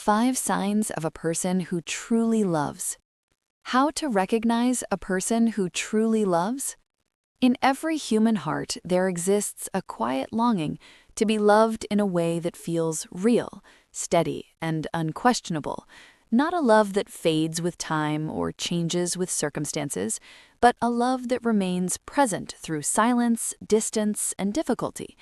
5 signs of a person who truly loves. How to recognize a person who truly loves? In every human heart, there exists a quiet longing to be loved in a way that feels real, steady, and unquestionable. Not a love that fades with time or changes with circumstances, but a love that remains present through silence, distance, and difficulty.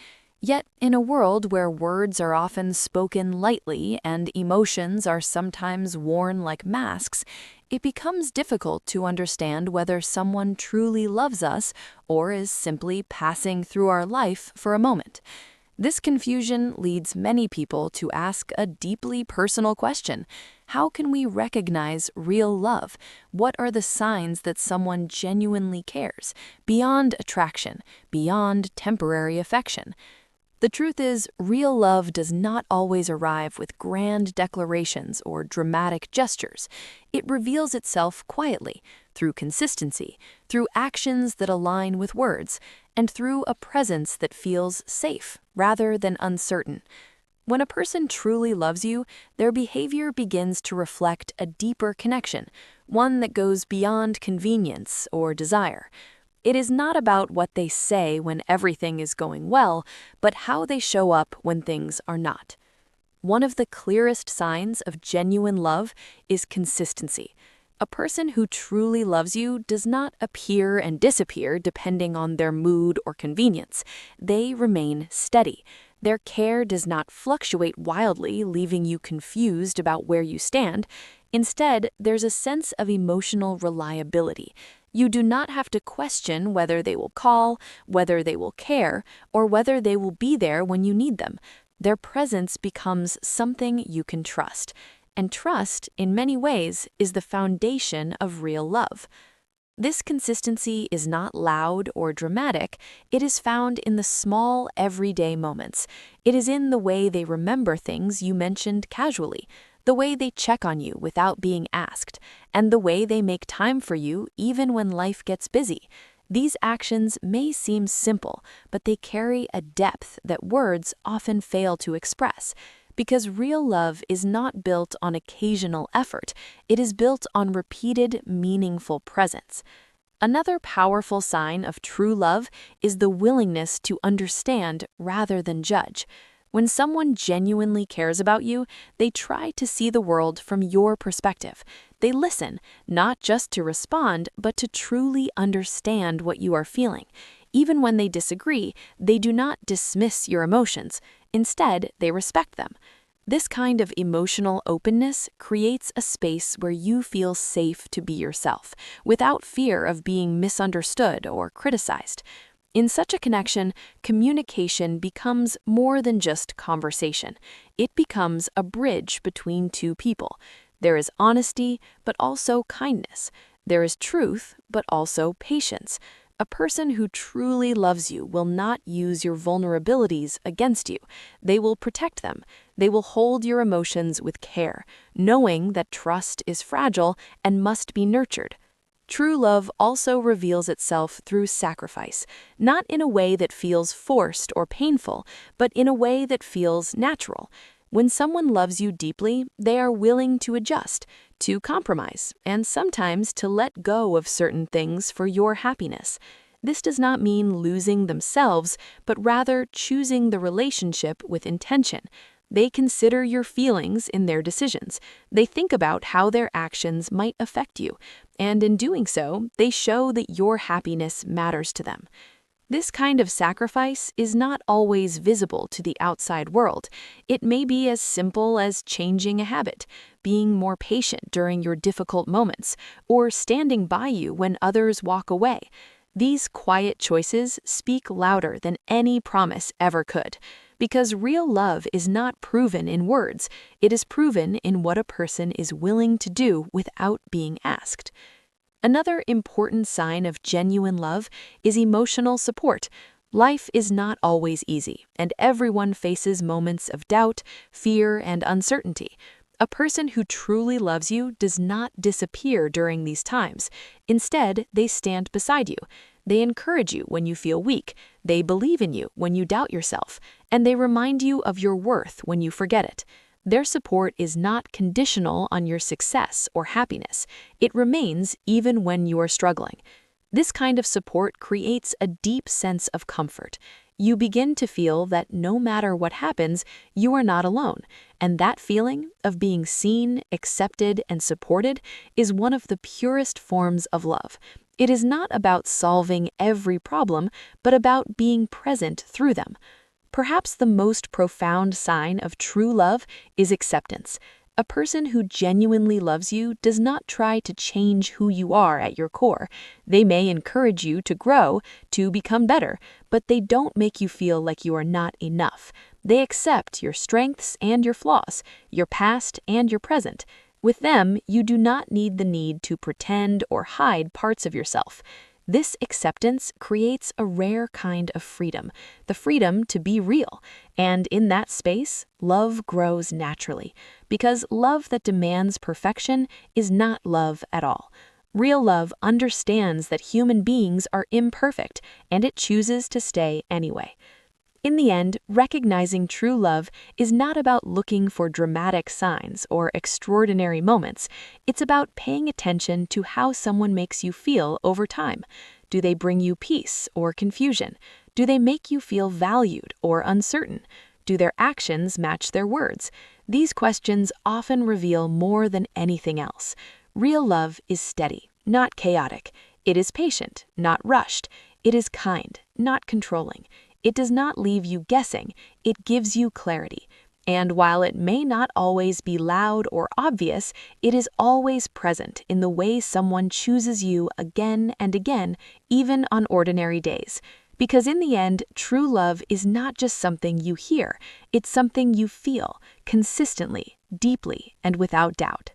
Yet, in a world where words are often spoken lightly and emotions are sometimes worn like masks, it becomes difficult to understand whether someone truly loves us or is simply passing through our life for a moment. This confusion leads many people to ask a deeply personal question. How can we recognize real love? What are the signs that someone genuinely cares, beyond attraction, beyond temporary affection? The truth is, real love does not always arrive with grand declarations or dramatic gestures. It reveals itself quietly, through consistency, through actions that align with words, and through a presence that feels safe rather than uncertain. When a person truly loves you, their behavior begins to reflect a deeper connection, one that goes beyond convenience or desire. It is not about what they say when everything is going well, but how they show up when things are not. One of the clearest signs of genuine love is consistency. A person who truly loves you does not appear and disappear depending on their mood or convenience. They remain steady. Their care does not fluctuate wildly, leaving you confused about where you stand. Instead, there's a sense of emotional reliability. You do not have to question whether they will call, whether they will care, or whether they will be there when you need them. Their presence becomes something you can trust. And trust, in many ways, is the foundation of real love. This consistency is not loud or dramatic. It is found in the small, everyday moments. It is in the way they remember things you mentioned casually, the way they check on you without being asked, and the way they make time for you even when life gets busy. These actions may seem simple, but they carry a depth that words often fail to express. Because real love is not built on occasional effort, it is built on repeated, meaningful presence. Another powerful sign of true love is the willingness to understand rather than judge. When someone genuinely cares about you, they try to see the world from your perspective. They listen, not just to respond, but to truly understand what you are feeling. Even when they disagree, they do not dismiss your emotions. Instead, they respect them. This kind of emotional openness creates a space where you feel safe to be yourself, without fear of being misunderstood or criticized. In such a connection, communication becomes more than just conversation. It becomes a bridge between two people. There is honesty, but also kindness. There is truth, but also patience. A person who truly loves you will not use your vulnerabilities against you. They will protect them. They will hold your emotions with care, knowing that trust is fragile and must be nurtured. True love also reveals itself through sacrifice, not in a way that feels forced or painful, but in a way that feels natural. When someone loves you deeply, they are willing to adjust, to compromise, and sometimes to let go of certain things for your happiness. This does not mean losing themselves, but rather choosing the relationship with intention. They consider your feelings in their decisions. They think about how their actions might affect you, and in doing so, they show that your happiness matters to them. This kind of sacrifice is not always visible to the outside world. It may be as simple as changing a habit, being more patient during your difficult moments, or standing by you when others walk away. These quiet choices speak louder than any promise ever could. Because real love is not proven in words, it is proven in what a person is willing to do without being asked. Another important sign of genuine love is emotional support. Life is not always easy, and everyone faces moments of doubt, fear, and uncertainty. A person who truly loves you does not disappear during these times. Instead, they stand beside you. They encourage you when you feel weak. They believe in you when you doubt yourself, and they remind you of your worth when you forget it. Their support is not conditional on your success or happiness. It remains even when you are struggling. This kind of support creates a deep sense of comfort. You begin to feel that no matter what happens, you are not alone, and that feeling of being seen, accepted, and supported is one of the purest forms of love. It is not about solving every problem, but about being present through them. Perhaps the most profound sign of true love is acceptance. A person who genuinely loves you does not try to change who you are at your core. They may encourage you to grow, to become better, but they don't make you feel like you are not enough. They accept your strengths and your flaws, your past and your present. With them, you do not need to pretend or hide parts of yourself. This acceptance creates a rare kind of freedom, the freedom to be real. And in that space, love grows naturally, because love that demands perfection is not love at all. Real love understands that human beings are imperfect, and it chooses to stay anyway. In the end, recognizing true love is not about looking for dramatic signs or extraordinary moments. It's about paying attention to how someone makes you feel over time. Do they bring you peace or confusion? Do they make you feel valued or uncertain? Do their actions match their words? These questions often reveal more than anything else. Real love is steady, not chaotic. It is patient, not rushed. It is kind, not controlling. It does not leave you guessing, it gives you clarity. And while it may not always be loud or obvious, it is always present in the way someone chooses you again and again, even on ordinary days. Because in the end, true love is not just something you hear, it's something you feel, consistently, deeply, and without doubt.